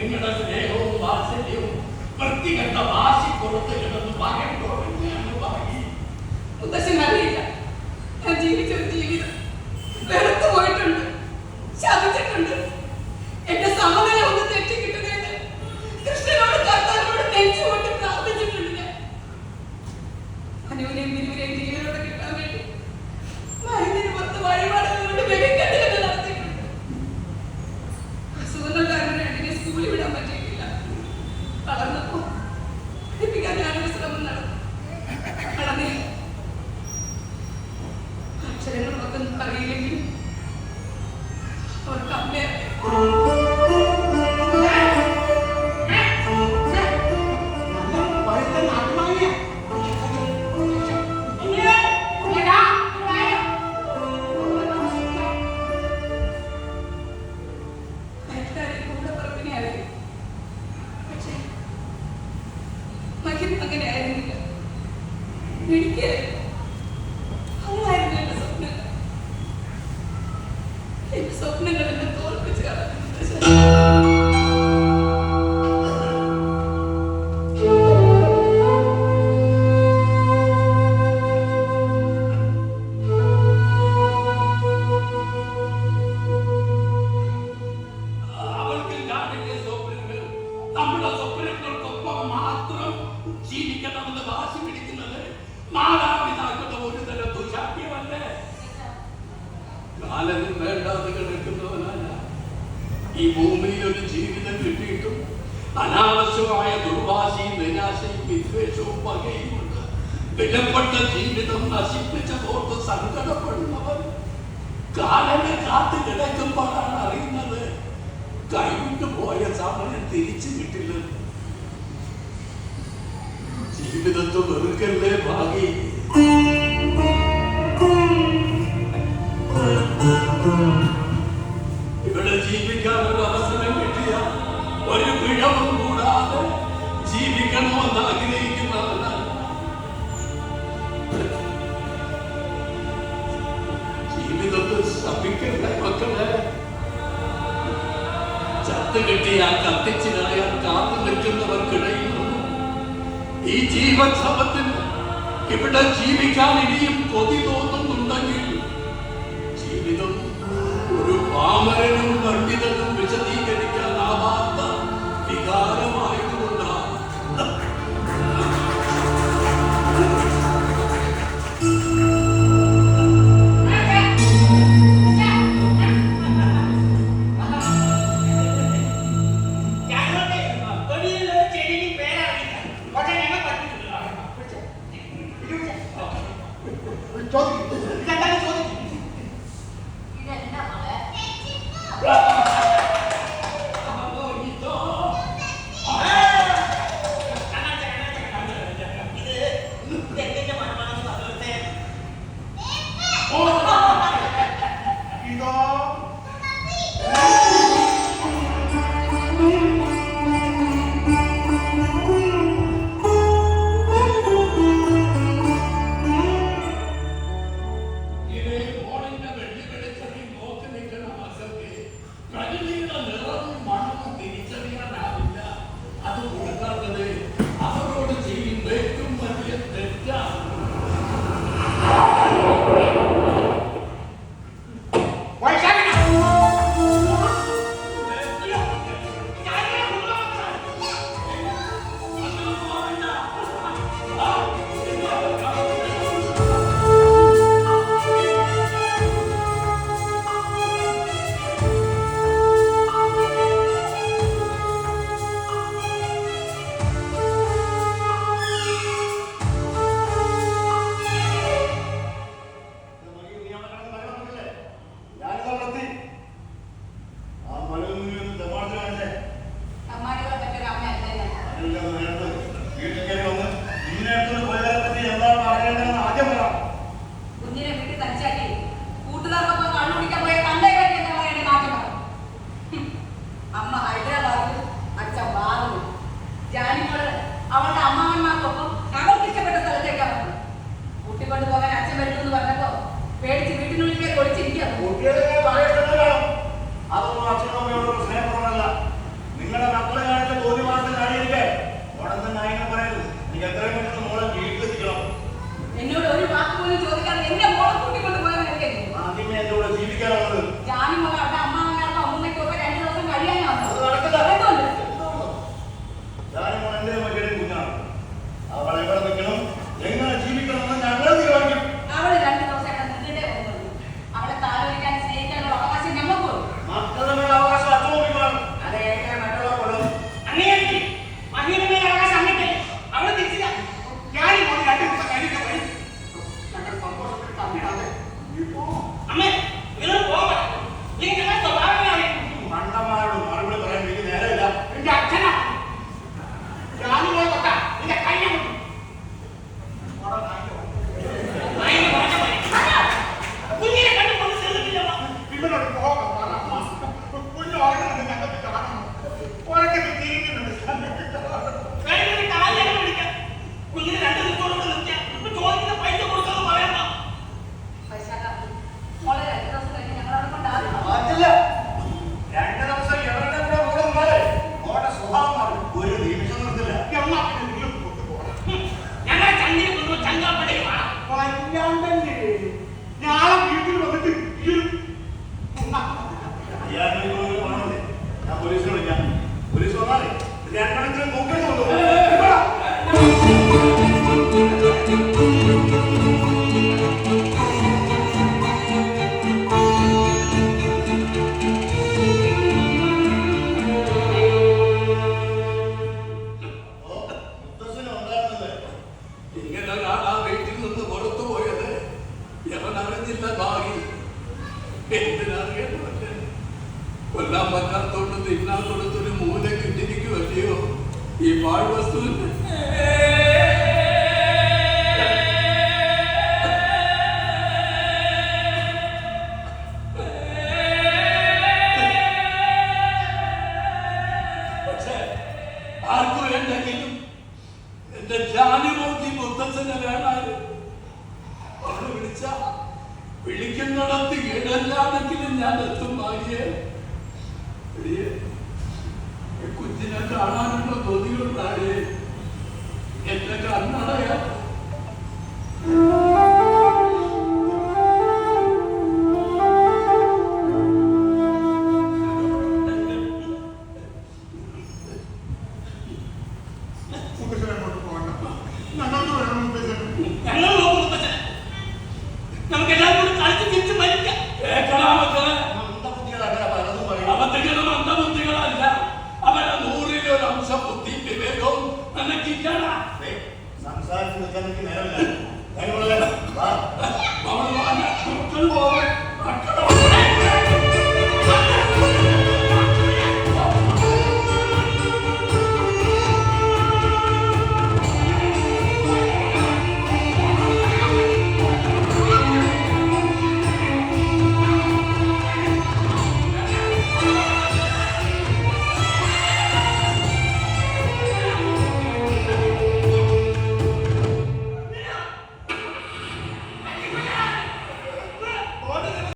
നിങ്ങളുടെ സ്നേഹവും വാത്സല്യവും വൃത്തികെട്ട വാശി പുറത്ത് കിടന്ന് മുത്തശ്ശൻ അറിയില്ല, ഞാൻ ജീവിച്ചൊരു ജീവിതം വെറുത്തു പോയിട്ടുണ്ട്, ശപിച്ചിട്ടുണ്ട്. എന്റെ സമനില ഒന്ന് തെറ്റിക്കിട്ടുന്നത് കൃഷ്ണനോട് കർത്താവിനോട് നെഞ്ചുകൊണ്ട് പ്രാർത്ഥിച്ചിട്ടുണ്ട്. ഞാൻ അനുവിനെയും ബിരുവിനെയും ജീവനോട് കിട്ടാൻ വേണ്ടി മരുന്നിന് 10 വഴിപാടുകളോട് വെടിക്കെട്ടുകൾ നടത്തിയിട്ടുണ്ട്. അസുഖങ്ങൾ കാരണം രണ്ടിനെ സ്കൂളിൽ വിടാൻ പറ്റിയിട്ടില്ല. വളർന്നപ്പോ പഠിപ്പിക്കാൻ ഞാനൊരു ശ്രമം നടന്നു. അക്ഷരങ്ങളൊക്കെ അറിയില്ലെങ്കിൽ അവർക്ക് അമ്മയെ അങ്ങനെ ആയിരുന്നില്ല. എനിക്ക് അങ്ങായിരുന്നു എന്റെ സ്വപ്നങ്ങൾ. എന്റെ സ്വപ്നങ്ങൾ എന്നെ തോൽപ്പിച്ച് ജീവിക്കണമെന്ന് വാശി പിടിക്കുന്നത് മാതാപിതാക്കളുടെ ഒരു തരം ദുശാഠ്യമല്ലേ? കാലനും വേണ്ടാതെ കിടക്കുന്നവനല്ല. ഈ ഭൂമിയിൽ ഒരു ജീവിതം കിട്ടിയിട്ടും അനാവശ്യമായ ദുർവാശിയും നിരാശയും വിദ്വേഷവും പകയുമുണ്ട്. വിലപ്പെട്ട ജീവിതം നശിപ്പിച്ചതോർത്ത് സങ്കടപ്പെടുന്നവർ കാലനെ കാത്തു കിടക്കുമ്പോഴാണ് അറിയുന്നത് കൈവിട്ടു പോയ സമയം തിരിച്ചു കിട്ടില്ലെന്ന്. ജീവിതത്തെ വെറുക്കല്ലേ ഭാഗി. ഇവിടെ ജീവിക്കാൻ ഒരു അവസരം കിട്ടിയ ഒരു പിഴവും കൂടാതെ ജീവിക്കണമെന്ന് ആഗ്രഹിക്കുന്നവരാണ്. ജീവിതത്തിൽ ശപിക്കല്ലേ മക്കളെ. ചത്ത് കിട്ടിയാൽ കത്തിച്ചു കളയാൻ കാത്തു നിൽക്കുന്നവർക്കിടയിൽ ഈ ജീവൻ സമത്തിന് ഇവിടെ ജീവിക്കാൻ ഇനിയും കൊതി തോന്നുന്നുണ്ടെങ്കിൽ ജീവിതം ഒരു പാമരനും പണ്ഡിതനും വിശദീകരിക്കാനാവാത്ത വികാരമായതുകൊണ്ടാണ്. അതൊന്നും അച്ഛനും അമ്മയോടുള്ള സ്നേഹപ്രകടനമല്ല. നിങ്ങളുടെ മക്കളെ ഞാൻ പോലീസിനെ വിളിക്കാം. പോലീസ് വന്നാലേ രണ്ടെണ്ണത്തിന് നോക്കിയിട്ട് കൊണ്ടുപോകും. ഇങ്ങനെ ഒരാളാ വീട്ടിൽ നിന്ന് പുറത്തു പോയത് എവനറിഞ്ഞില്ല ഭാഗി. എന്തിനറിയണമല്ലേ? കൊല്ലാൻ പറ്റാത്തോണ്ട് തിന്നാൻ കൊടുത്തൊരു മൂല കിട്ടിരിക്കുമല്ലയോ ഈ പാഴ്വസ്തുവിന്. പക്ഷേ ആർക്കു വേണ്ടെങ്കിലും എന്റെ ജാനുമോക്കി മുത്തച്ഛനെ വേണാലും അവള് വിളിച്ച വിളിക്കുന്നിടത്ത് ഇടല്ലാണെങ്കിലും ഞാൻ എത്തും. ഭാഗ്യേ കുഞ്ഞിനെ കാണാനുള്ള കൊതികൊണ്ടാണ് എന്റെ കണ്ണടയാ. സംസാരിച്ച് നിൽക്കാൻ എനിക്ക് നേരമില്ല. അവൾ